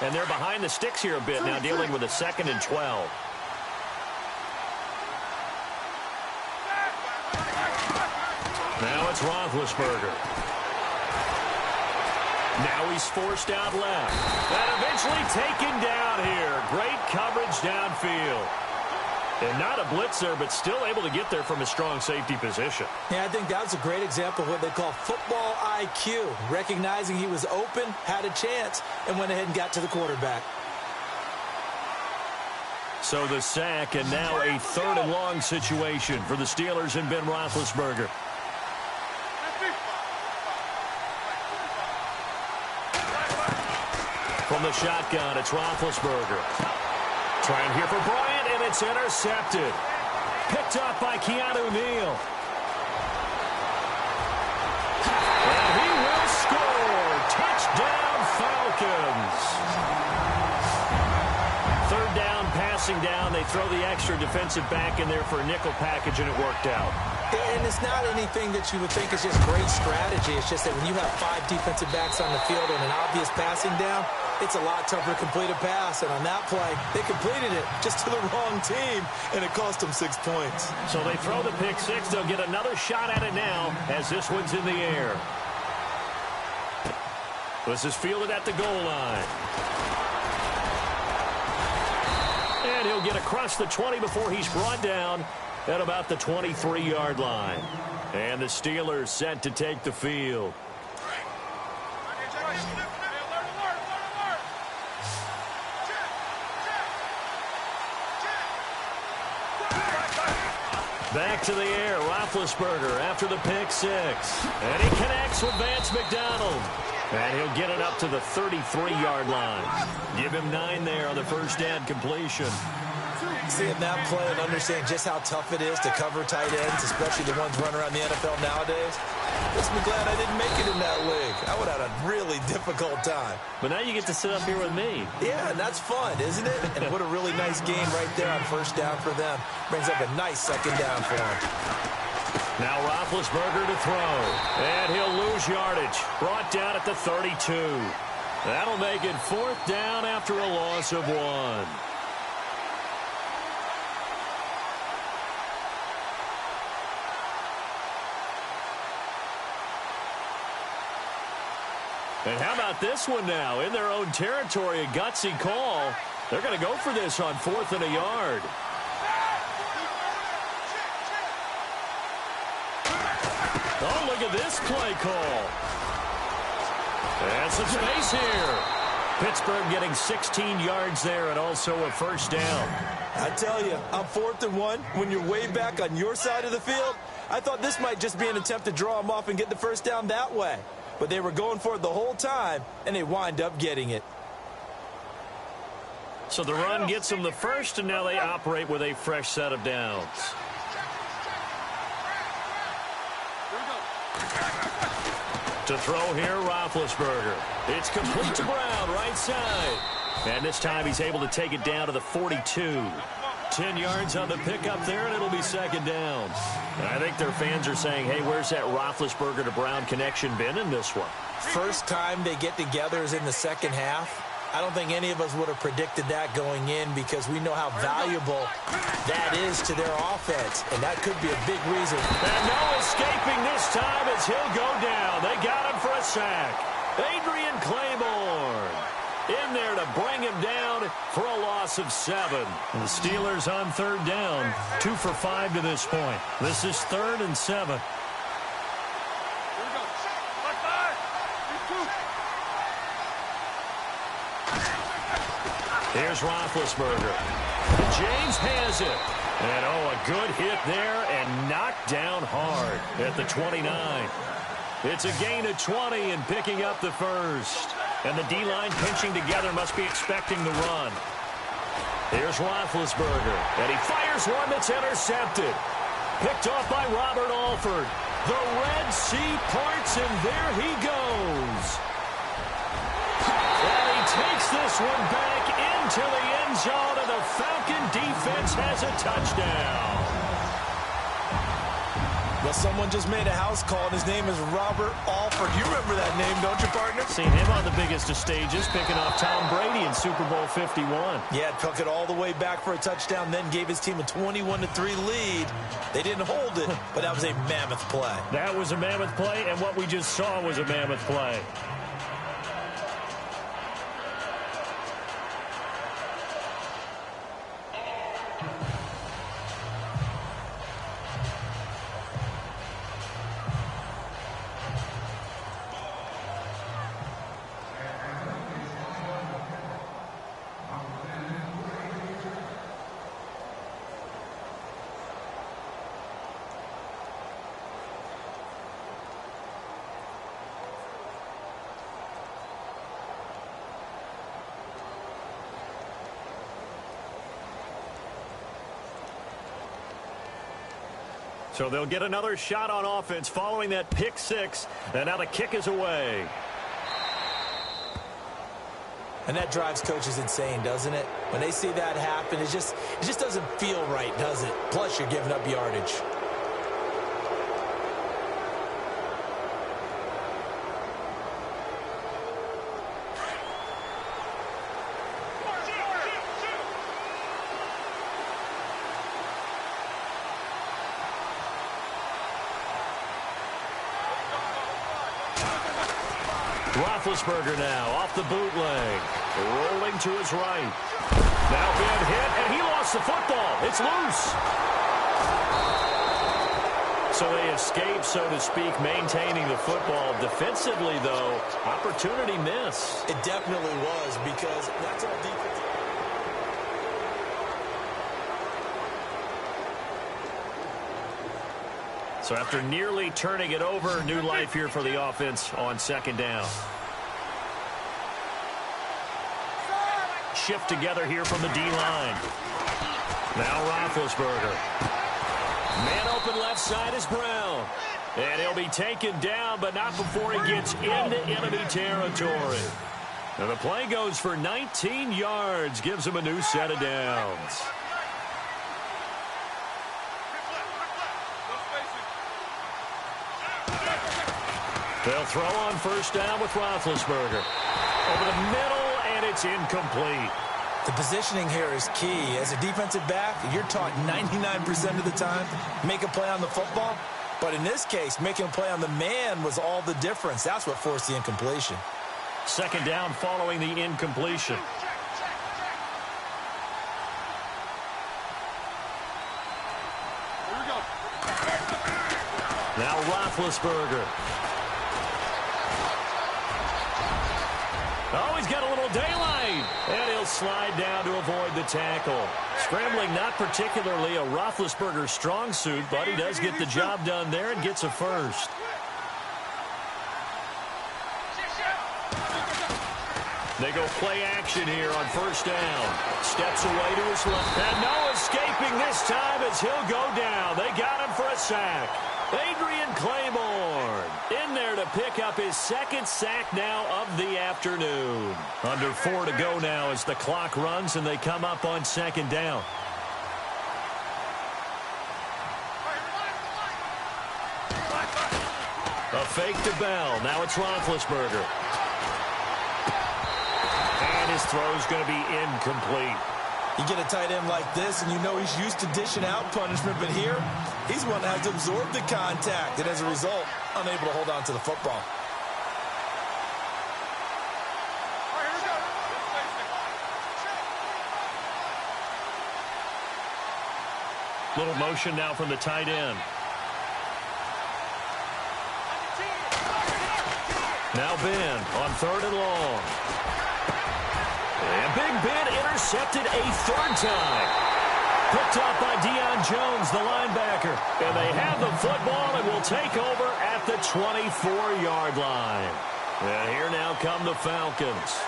And they're behind the sticks here a bit now, dealing with a 2nd and 12. Now it's Roethlisberger. Now he's forced out left. And eventually taken down here. Great coverage downfield. And not a blitzer, but still able to get there from a strong safety position. Yeah, I think that was a great example of what they call football IQ. Recognizing he was open, had a chance, and went ahead and got to the quarterback. So the sack, and now a 3rd and long situation for the Steelers and Ben Roethlisberger. From the shotgun, it's Roethlisberger. Trying here for Bryant, and it's intercepted. Picked up by Keanu Neal. And he will score. Touchdown, Falcons. 3rd down, passing down. They throw the extra defensive back in there for a nickel package, and it worked out. And it's not anything that you would think is just great strategy. It's just that when you have 5 defensive backs on the field and an obvious passing down, it's a lot tougher to complete a pass. And on that play, they completed it just to the wrong team, and it cost them 6 points. So they throw the pick 6. They'll get another shot at it now as this one's in the air. This is fielded at the goal line. And he'll get across the 20 before he's brought down at about the 23-yard line. And the Steelers set to take the field. Back to the air, Roethlisberger after the pick 6. And he connects with Vance McDonald. And he'll get it up to the 33-yard line. Give him 9 there on the first down completion. Seeing that play and understanding just how tough it is to cover tight ends, especially the ones running around the NFL nowadays, makes me glad I didn't make it in that league. I would have had a really difficult time. But now you get to sit up here with me. Yeah, and that's fun, isn't it? And what a really nice game right there on first down for them. Brings up a nice 2nd down for them. Now Roethlisberger to throw. And he'll lose yardage. Brought down at the 32. That'll make it 4th down after a loss of 1. And how about this one now? In their own territory, a gutsy call. They're going to go for this on 4th and a yard. Oh, look at this play call. And some space here. Pittsburgh getting 16 yards there and also a first down. I tell you, on 4th and 1, when you're way back on your side of the field, I thought this might just be an attempt to draw them off and get the first down that way. But they were going for it the whole time, and they wind up getting it. So the run gets them the first, and now they operate with a fresh set of downs. To throw here, Roethlisberger. It's complete to Brown, right side. And this time he's able to take it down to the 42. 10 yards on the pickup there, and it'll be 2nd down. And I think their fans are saying, hey, where's that Roethlisberger to Brown connection been in this one? First time they get together is in the 2nd half. I don't think any of us would have predicted that going in because we know how valuable that is to their offense, and that could be a big reason. And no escaping this time as he'll go down. They got him for a sack. Adrian Claiborne in there to bring him down for a loss of 7. And the Steelers on 3rd down, 2 for 5 to this point. This is 3rd and 7. Here's Roethlisberger. James has it. And, oh, a good hit there and knocked down hard at the 29. It's a gain of 20 and picking up the first. And the D-line pinching together must be expecting the run. Here's Roethlisberger. And he fires one that's intercepted. Picked off by Robert Alford. The Red Sea parts, and there he goes. And he takes this one back into the end zone, and the Falcon defense has a touchdown. The Well, someone just made a house call, and his name is Robert Alford. You remember that name, don't you, partner? Seen him on the biggest of stages, picking off Tom Brady in Super Bowl 51. Yeah, took it all the way back for a touchdown, then gave his team a 21-3 lead. They didn't hold it, but that was a mammoth play. That was a mammoth play, and what we just saw was a mammoth play. So they'll get another shot on offense following that pick six. And now the kick is away. And that drives coaches insane, doesn't it? When they see that happen, it just doesn't feel right, does it? Plus, you're giving up yardage. Roethlisberger now off the bootleg. Rolling to his right. Now being hit, and he lost the football. It's loose. So they escape, so to speak, maintaining the football. Defensively, though, opportunity miss. It definitely was, because that's all defense. So after nearly turning it over, new life here for the offense on second down. Shift together here from the D-line. Now Roethlisberger. Man open left side is Brown. And he'll be taken down, but not before he gets into enemy territory. And the play goes for 19 yards, gives him a new set of downs. They'll throw on first down with Roethlisberger. Over the middle, and it's incomplete. The positioning here is key. As a defensive back, you're taught 99% of the time, make a play on the football. But in this case, making a play on the man was all the difference. That's what forced the incompletion. Second down following the incompletion. Here we go. Now Roethlisberger. Oh, he's got a little daylight. And he'll slide down to avoid the tackle. Scrambling not particularly a Roethlisberger strong suit, but he does get the job done there and gets a first. They go play action here on first down. Steps away to his left. And no escaping this time as he'll go down. They got him for a sack. Adrian Claiborne in there to pick up his second sack now of the afternoon. Under 4 to go now as the clock runs and they come up on second down. A fake to Bell. Now it's Roethlisberger. And his throw's going to be incomplete. You get a tight end like this, and you know he's used to dishing out punishment, but here, he's one that has to absorb the contact, and as a result, unable to hold on to the football. Little motion now from the tight end. Now Ben on third and long. And Big Ben intercepted a third time. Picked up by Deion Jones, the linebacker. And they have the football and will take over at the 24-yard line. And here now come the Falcons.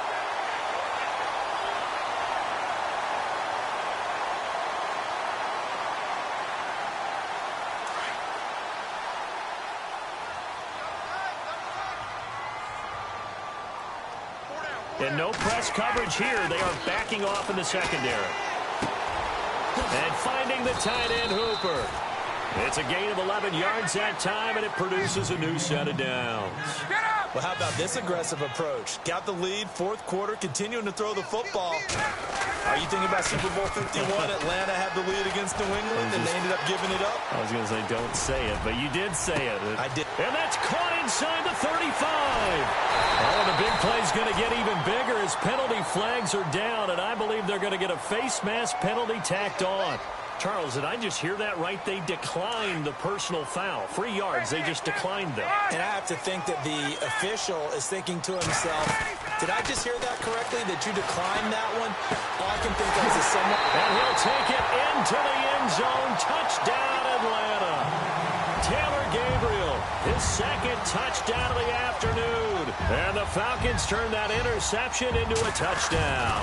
And no press coverage here. They are backing off in the secondary. And finding the tight end Hooper. It's a gain of 11 yards that time, and it produces a new set of downs. Well, how about this aggressive approach? Got the lead, fourth quarter, continuing to throw the football. Are you thinking about Super Bowl 51? Atlanta had the lead against New England, and they ended up giving it up? I was going to say, don't say it, but you did say it. I did. And that's caught inside the 35. Oh, the big play's going to get even bigger as penalty flags are down, and I believe they're going to get a face mask penalty tacked on. Charles, did I just hear that right? They declined the personal foul. 3 yards, they just declined them. And I have to think that the official is thinking to himself, did I just hear that correctly, that you declined that one? All I can think of is someone... And he'll take it into the end zone. Touchdown, Atlanta. Taylor Gabriel, his second touchdown of the afternoon. And the Falcons turn that interception into a touchdown.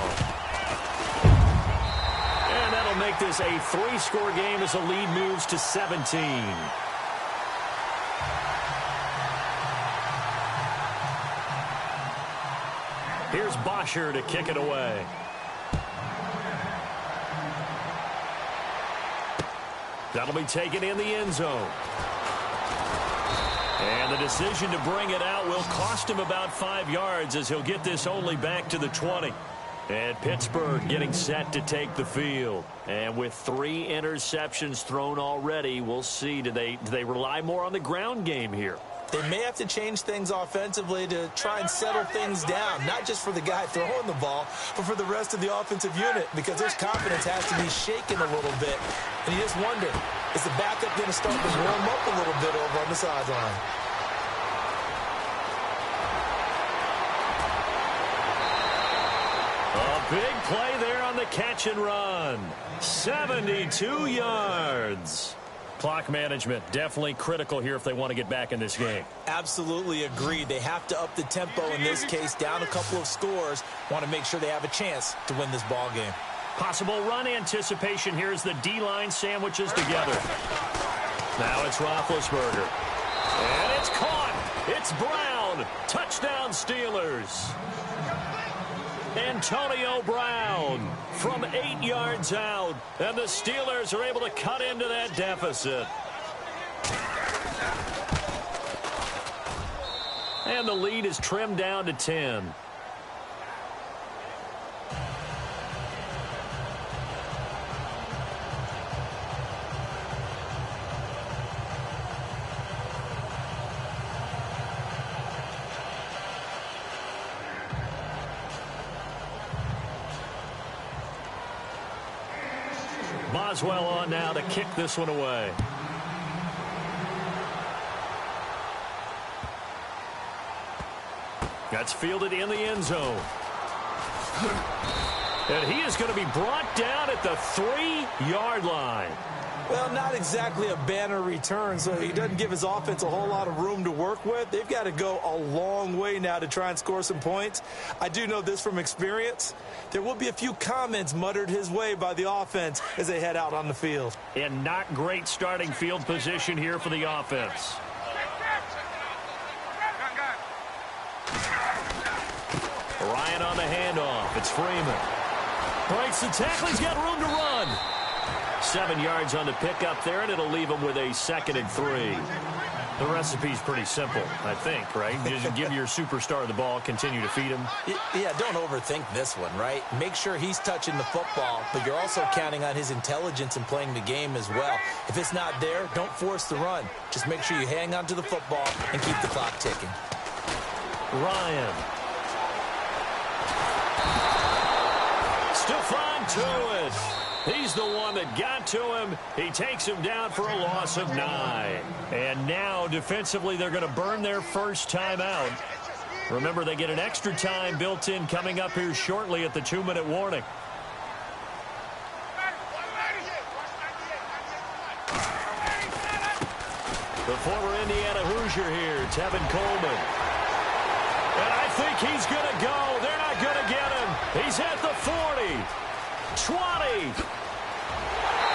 And that'll make this a 3-score game as the lead moves to 17. Here's Bosher to kick it away. That'll be taken in the end zone. And the decision to bring it out will cost him about 5 yards as he'll get this only back to the 20. And Pittsburgh getting set to take the field. And with 3 interceptions thrown already, we'll see. Do they rely more on the ground game here? They may have to change things offensively to try and settle things down, not just for the guy throwing the ball, but for the rest of the offensive unit, because his confidence has to be shaken a little bit. And you just wonder, is the backup going to start to warm up a little bit over on the sideline? Big play there on the catch and run. 72 yards. Clock management definitely critical here if they want to get back in this game. Absolutely agreed. They have to up the tempo in this case, down a couple of scores. Want to make sure they have a chance to win this ball game. Possible run anticipation here as the D-line sandwiches together. Now it's Roethlisberger. And it's caught. It's Brown. Touchdown Steelers. Antonio Brown from 8 yards out, and the Steelers are able to cut into that deficit. And the lead is trimmed down to 10. Boswell on now to kick this one away. That's fielded in the end zone. And he is going to be brought down at the 3-yard line. Well, not exactly a banner return, so he doesn't give his offense a whole lot of room to work with. They've got to go a long way now to try and score some points. I do know this from experience. There will be a few comments muttered his way by the offense as they head out on the field. And not great starting field position here for the offense. Ryan on the handoff. It's Freeman. Breaks the tackle. He's got room to run. 7 yards on the pickup there, and it'll leave him with a 2nd and 3. The recipe's pretty simple, I think, right? Just give your superstar the ball, continue to feed him. Yeah, don't overthink this one, right? Make sure he's touching the football, but you're also counting on his intelligence in playing the game as well. If it's not there, don't force the run. Just make sure you hang on to the football and keep the clock ticking. Ryan. Stephon Tuitt. He's the one that got to him. He takes him down for a loss of 9. And now, defensively, they're going to burn their first time out. Remember, they get an extra time built in coming up here shortly at the 2-minute warning. The former Indiana Hoosier here, Tevin Coleman. And I think he's going to go. They're not going to get him. He's at the 40. 20.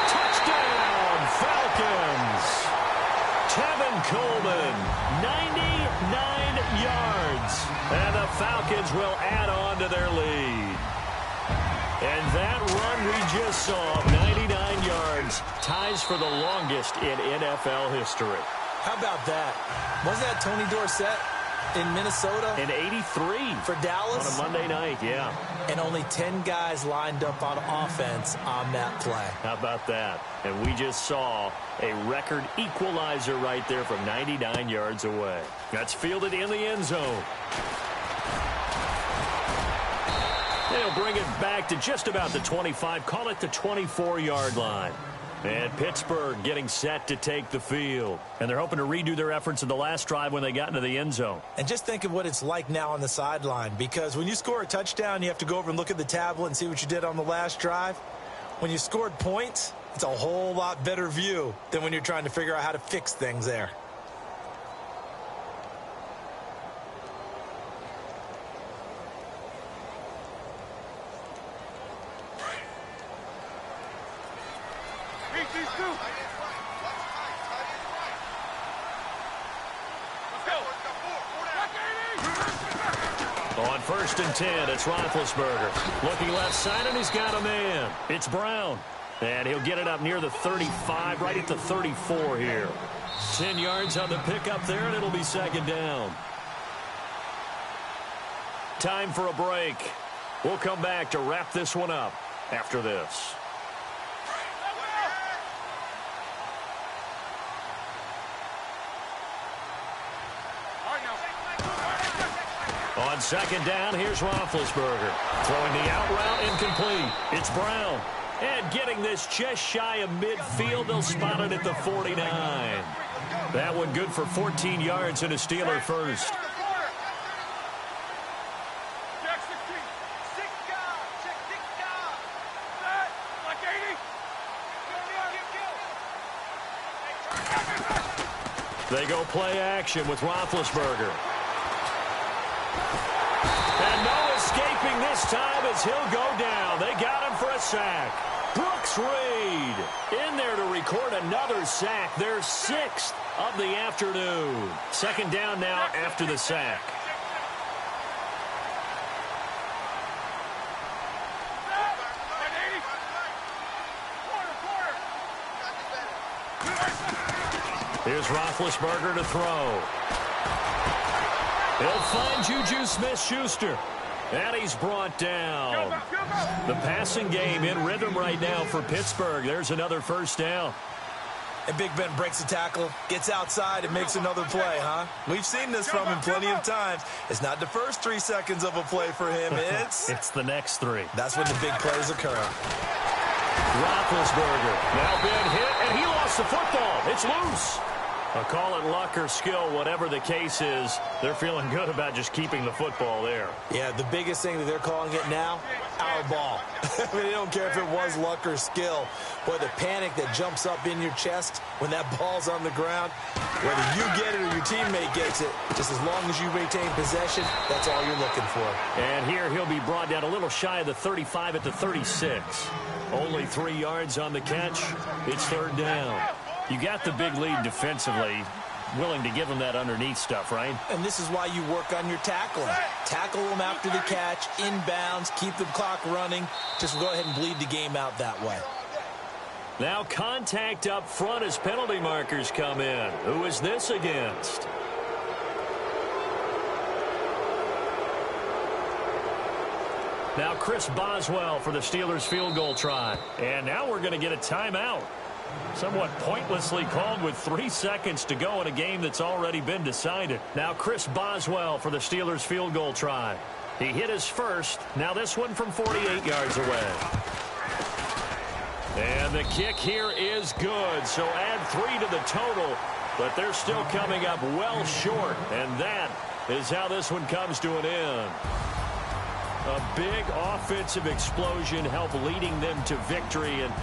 Touchdown, Falcons. Tevin Coleman, 99 yards. And the Falcons will add on to their lead. And that run we just saw, 99 yards, ties for the longest in NFL history. How about that? Wasn't that Tony Dorsett in Minnesota? In 83. For Dallas? On a Monday night, yeah. And only 10 guys lined up on offense on that play. How about that? And we just saw a record equalizer right there from 99 yards away. That's fielded in the end zone. They'll bring it back to just about the 25, call it the 24-yard line. And Pittsburgh getting set to take the field. And they're hoping to redo their efforts in the last drive when they got into the end zone. And just think of what it's like now on the sideline, because when you score a touchdown, you have to go over and look at the tablet and see what you did on the last drive. When you scored points, it's a whole lot better view than when you're trying to figure out how to fix things there. On 1st and 10, it's Roethlisberger. Looking left side, and he's got a man. It's Brown. And he'll get it up near the 35, right at the 34 here. 10 yards on the pickup there, and it'll be 2nd down. Time for a break. We'll come back to wrap this one up after this. On 2nd down, here's Roethlisberger. Throwing the out route, incomplete. It's Brown. And getting this just shy of midfield, they'll spot it at the 49. That one good for 14 yards and a Steeler first. They go play action with Roethlisberger. And no escaping this time as he'll go down. They got him for a sack. Brooks Reed in there to record another sack. Their 6th of the afternoon. 2nd down now after the sack. Here's Roethlisberger to throw. He'll find Juju Smith-Schuster. And he's brought down. The passing game in rhythm right now for Pittsburgh. There's another 1st down. And Big Ben breaks a tackle, gets outside, and makes another play, huh? We've seen this from him plenty of times. It's not the first 3 seconds of a play for him. It's the next 3. That's when the big plays occur. Roethlisberger now been hit, and he lost the football. It's loose. Call it luck or skill, whatever the case is, they're feeling good about just keeping the football there. Yeah, the biggest thing that they're calling it now, our ball. I mean, they don't care if it was luck or skill. Boy, the panic that jumps up in your chest when that ball's on the ground, whether you get it or your teammate gets it, just as long as you retain possession, that's all you're looking for. And here he'll be brought down a little shy of the 35 at the 36. Only 3 yards on the catch. It's 3rd down. You got the big lead defensively, willing to give them that underneath stuff, right? And this is why you work on your tackling. Tackle them after the catch, inbounds, keep the clock running. Just go ahead and bleed the game out that way. Now contact up front as penalty markers come in. Who is this against? Now Chris Boswell for the Steelers field goal try. And now we're going to get a timeout. Somewhat pointlessly called with 3 seconds to go in a game that's already been decided. Now Chris Boswell for the Steelers field goal try. He hit his first. Now this one from 48 yards away. And the kick here is good. So add 3 to the total. But they're still coming up well short. And that is how this one comes to an end. A big offensive explosion helped leading them to victory. And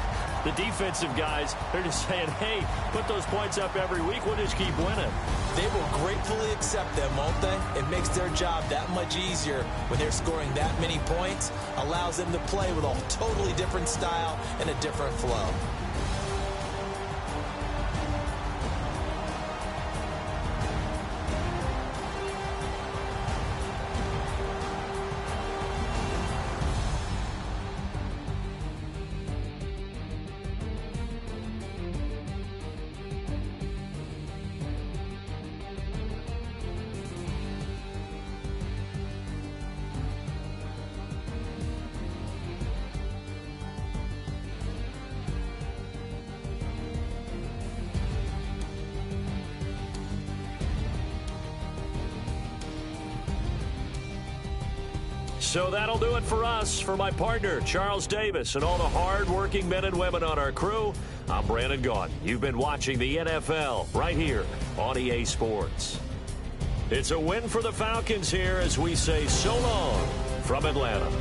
the defensive guys, they're just saying, hey, put those points up every week. We'll just keep winning. They will gratefully accept them, won't they? It makes their job that much easier when they're scoring that many points. Allows them to play with a totally different style and a different flow. So that'll do it for us. For my partner, Charles Davis, and all the hard-working men and women on our crew, I'm Brandon Gaudin. You've been watching the NFL right here on EA Sports. It's a win for the Falcons here as we say so long from Atlanta.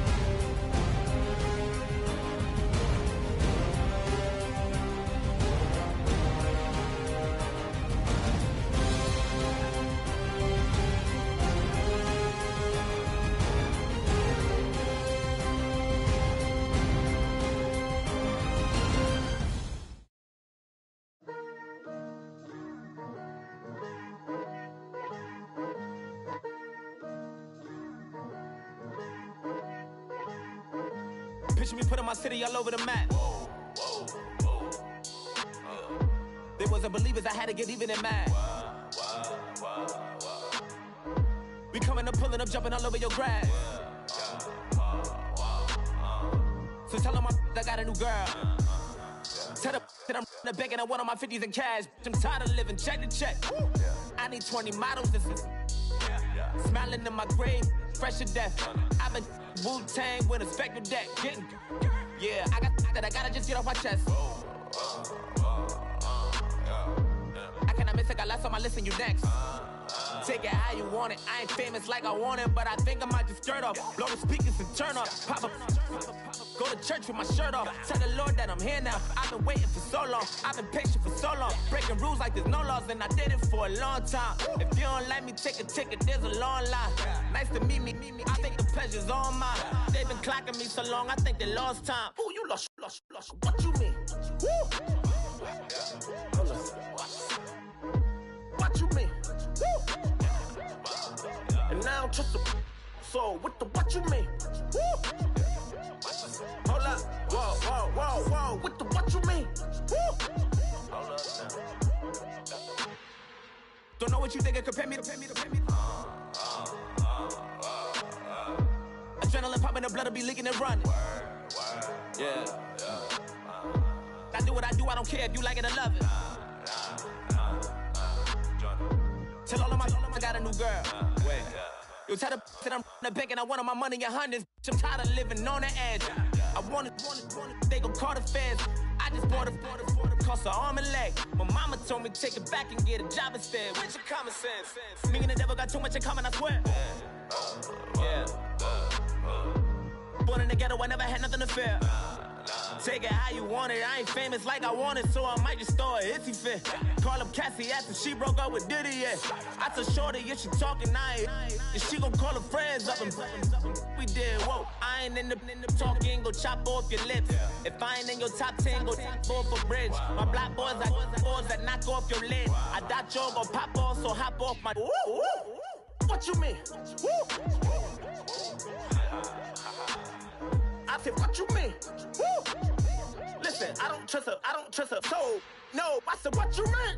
Picture me putting my city all over the map. They wasn't believers, I had to get even and mad. We coming up, pulling up, jumping all over your grass. So tell them I got a new girl. Tell them that I'm the bank and I want on my 50s in cash. I'm tired of living check to check. I need 20 models, this is smiling in my grave, fresh to death. I've been Wu-Tang with a spectral deck. Yeah, I gotta just get off my chest. I cannot miss it, got last on my list and you next. Take it how you want it. I ain't famous like I want it, but I think I might just skirt off. Blow the speakers and turn up. Pop up. Go to church with my shirt off. Tell the Lord that I'm here now. I've been waiting for so long. I've been patient for so long. Breaking rules like there's no laws, and I did it for a long time. If you don't like me, take a ticket. There's a long line. Nice to meet me. I think the pleasure's all mine. They've been clocking me so long, I think they lost time. Ooh, you lost. What you mean? Woo! What you mean? Woo! And now I'm just a so with the what you mean? Woo! Hold up, whoa, with the what you mean? Woo! Hold up now. Don't know what you think it compare me to. Adrenaline popping, the blood'll be leaking and running. Yeah. I do what I do, I don't care if you like it or love it. Tell all of my got a new girl. Wait. Yo, tell the that I'm the bank and I want my money in hundreds. I'm tired of living on the edge. I want it, they gon' call the feds. I just bought it, cost an arm and leg. My mama told me take it back and get a job instead. Where's your common sense? Me and the devil got too much in common, I swear. Yeah. Born in the ghetto, I never had nothing to fear. Take it how you want it. I ain't famous like I want it, so I might just throw a hissy fit. Call up Cassie after she broke up with Diddy, yeah. I told Shorty if she talking, and she gon' call her friends up and we did, whoa. I ain't in the talking, go chop off your lips. If I ain't in your top 10, go fall for bridge. My black boys like boys that knock off your lid. I doubt you're gon' pop off, so hop off my. What you mean? I said, what you mean? Woo! Listen, I don't trust her. So, no, I said, what you mean?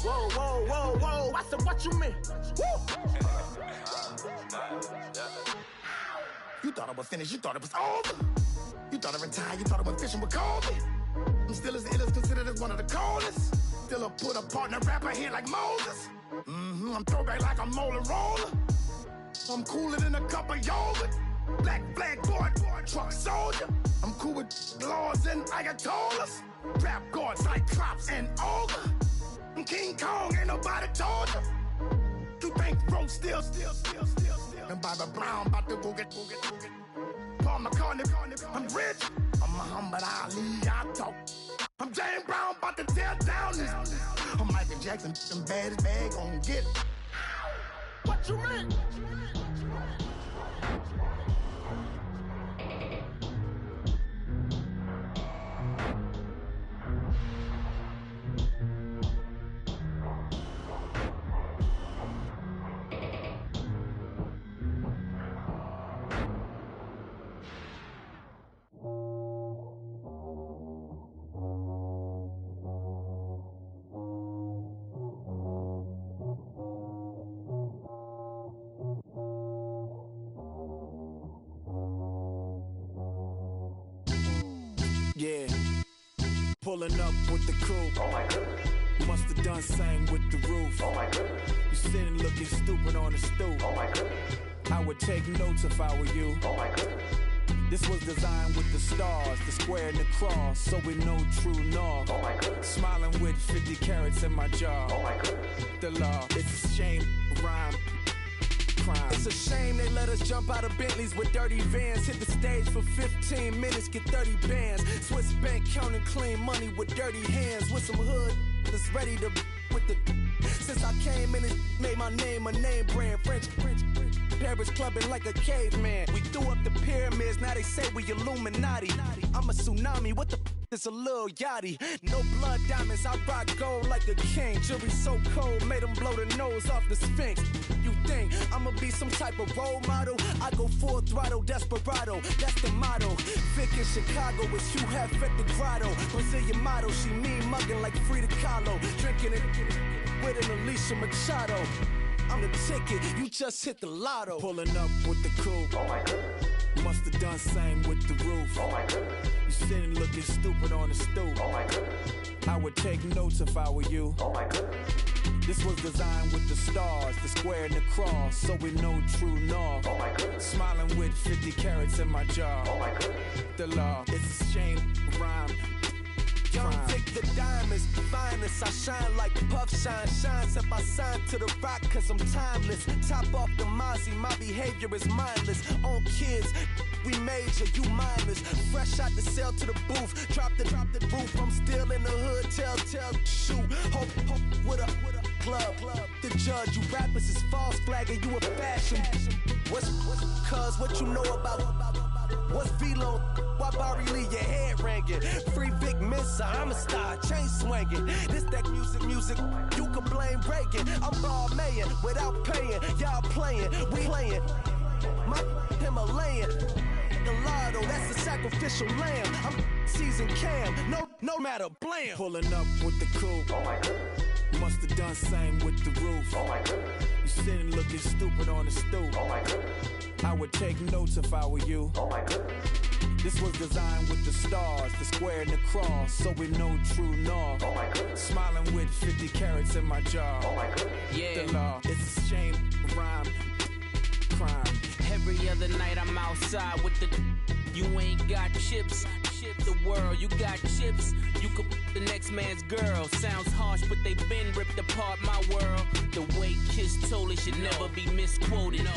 Whoa, I said, what you mean? Woo! You thought I was finished, you thought it was over. You thought I retired, you thought I went fishing with Kobe. I'm still as ill as considered as one of the coldest. Still a put a partner rapper here like Moses. I'm throwback like I'm Mola Roller. I'm cooler than a cup of yogurt. Black flag board, truck soldier. I'm cool with laws and Ayatollahs. Rap god, Cyclops and Ogre. I'm King Kong, ain't nobody told you. You think Rose still. And Bobby Brown about to go get. Paul McCartney, I'm rich. I'm Muhammad Ali, I talk. I'm James Brown, about to tear down this. I'm Michael Jackson, them baddest bag gon' get. What you mean? Yeah, pulling up with the crew. Oh my goodness. Must have done same with the roof. Oh my goodness. You sitting looking stupid on the stoop. Oh my goodness. I would take notes if I were you. Oh my goodness. This was designed with the stars, the square and the cross, so we know true north. Oh my goodness. Smiling with 50 carats in my jaw. Oh my goodness. The law, it's a shame, rhyme, crime. It's a shame they let us jump out of Bentleys with dirty vans. Hit the stage for 15 minutes, get 30 bands. Swiss bank counting clean money with dirty hands. With some hood that's ready to with the. Since I came in, it made my name a name brand. French. Paris clubbing like a caveman. We threw up the pyramids, now they say we Illuminati. I'm a tsunami, what the is a little yachty. No blood diamonds, I rock gold like a king. Jury so cold, made them blow the nose off the Sphinx. You think I'ma be some type of role model? I go full throttle, desperado, that's the motto. Vic in Chicago, it's you have at the grotto. Brazilian model, she mean mugging like Frida Kahlo. Drinking it with an Alicia Machado. I'm the ticket, you just hit the lotto. Pulling up with the coupe. Oh my goodness. Must have done same with the roof. Oh my goodness. You sitting looking stupid on the stoop. Oh my goodness. I would take notes if I were you. Oh my goodness. This was designed with the stars, the square and the cross, so we know true north. Oh my goodness. Smiling with 50 carats in my jaw. Oh my goodness. The law, it's a shame, rhyme. Young Vic the diamonds, finest. I shine like puff shine, shines if I sign to the rock, cause I'm timeless. Top off the Mozzie, my behavior is mindless. On kids, we major, you mindless. Fresh out the cell to the booth, drop the roof. I'm still in the hood, tell, shoot. Hope, with a club. The judge, you rappers is false flagging, you a fashion. What's cuz, what you know about? What's Velo? Why Barry leave your head ringing? Free Vic Mensa, I'm a star, chain swinging. This that music, you can blame Reagan. I'm ball mayin' without paying. Y'all playing, we playing. My Himalayan. Gelato, that's a sacrificial lamb. I'm seasoned cam, no matter, blam. Pulling up with the coupe. Oh my goodness. Must have done same with the roof. Oh my goodness. You sitting looking stupid on the stoop. Oh my goodness. I would take notes if I were you. Oh my goodness. This was designed with the stars, the square and the cross, so we know true north. Oh my goodness. Smiling with 50 carats in my jaw. Oh my goodness. Yeah. The law, it's a shame, rhyme, crime. Every other night I'm outside with the. You ain't got chips. The world, you got chips. You could the next man's girl. Sounds harsh, but they been ripped apart my world. The way Kiss told it should never be misquoted.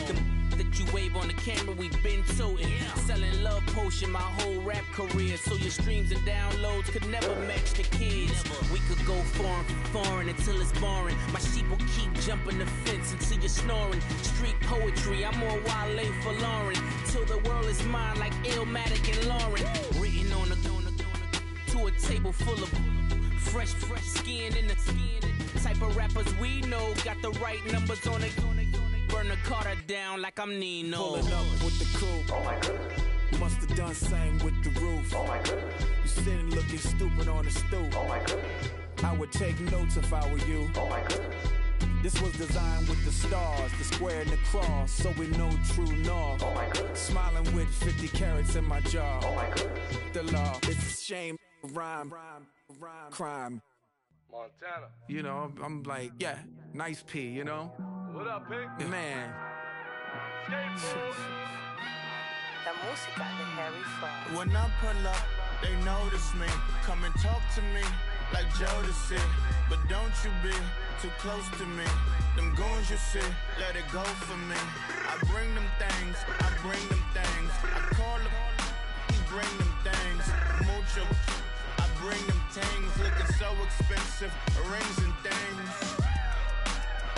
The that you wave on the camera, we been toting. Selling love potion my whole rap career. So your streams and downloads could never match the kids. We could go foreign until it's boring. My sheep will keep jumping the fence until you're snoring. Street poetry, I'm more Wale for Lauren. Till the world is mine like Illmatic and Lauren. Written on a to a table full of fresh skin in the type of rappers we know. Got the right numbers on it. Burn the Carter down like I'm Nino. Pulling up with the coupe. Oh my goodness. Must have done same with the roof. Oh my goodness. You sitting looking stupid on the stoop. Oh my goodness. I would take notes if I were you. Oh my goodness. This was designed with the stars, the square and the cross, so we know true north. Oh my goodness. Smiling with 50 carats in my jaw. Oh my goodness. The law, it's a shame, rhyme, crime. Montana. You know, I'm like, yeah, nice P, you know? What up, Pink? Man. La música de Harry Fraud. When I pull up, they notice me. Come and talk to me like Jodeci. But don't you be too close to me. Them goons you see, let it go for me. I bring them things, I bring them things. I call them, he bring them things. Mucho, I bring them things. Looking so expensive, rings and things.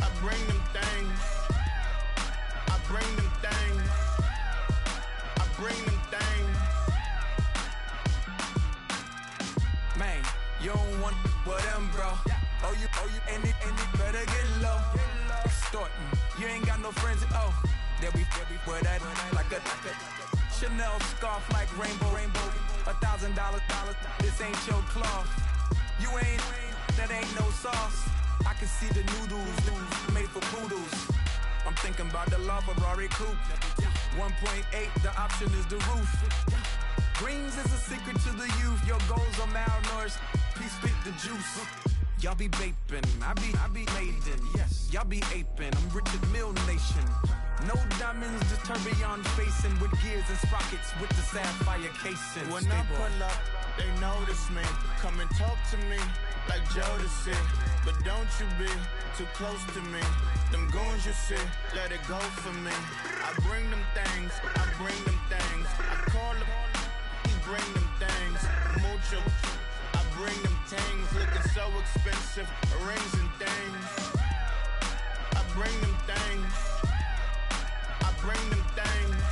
I bring them things. I bring them things. I bring them things. Man, you don't want with them, bro. Oh, you, and it better get low. Extorting, you ain't got no friends. Oh, they'll be with that like a Chanel scarf like rainbow. $1,000, this ain't your cloth. You ain't, that ain't no sauce. I can see the noodles made for poodles. I'm thinking about the La Ferrari coupe. 1.8, the option is the roof. Greens is a secret to the youth. Your goals are malnourished. Please spit the juice. Y'all be vaping, I be maiden. Yes, y'all be aping. I'm Richard Mill Nation. No diamonds, just tourbillon facing with gears and sprockets with the sapphire casing. When I pull up, they notice me. Come and talk to me like Jodeci. But don't you be too close to me. Them goons you see, let it go for me. I bring them things, I bring them things. I call them, he bring them things. Mucho, I bring them things. Looking so expensive, rings and things. I bring them things. I bring them things.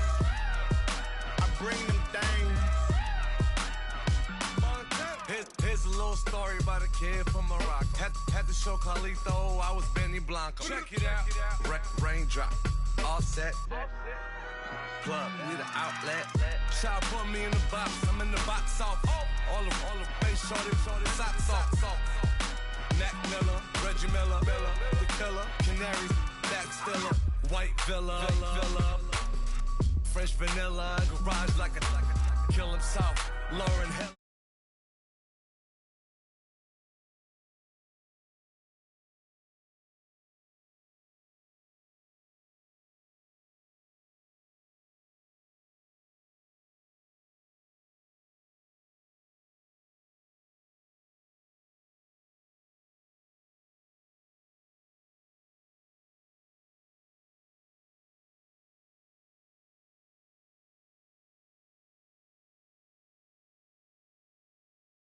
I bring them things. Here's a little story about a kid from Morocco. Had to show Carlito I was Benny Blanco. Check it out. Raindrop, all set. Plug, we the outlet. Shot put me in the box, I'm in the box off. All the face shorty, socks off. Mac Miller, Reggie Miller, the killer, Canaries, back stiller, white villa, fresh vanilla, garage like a kill himself, Lauren Hill.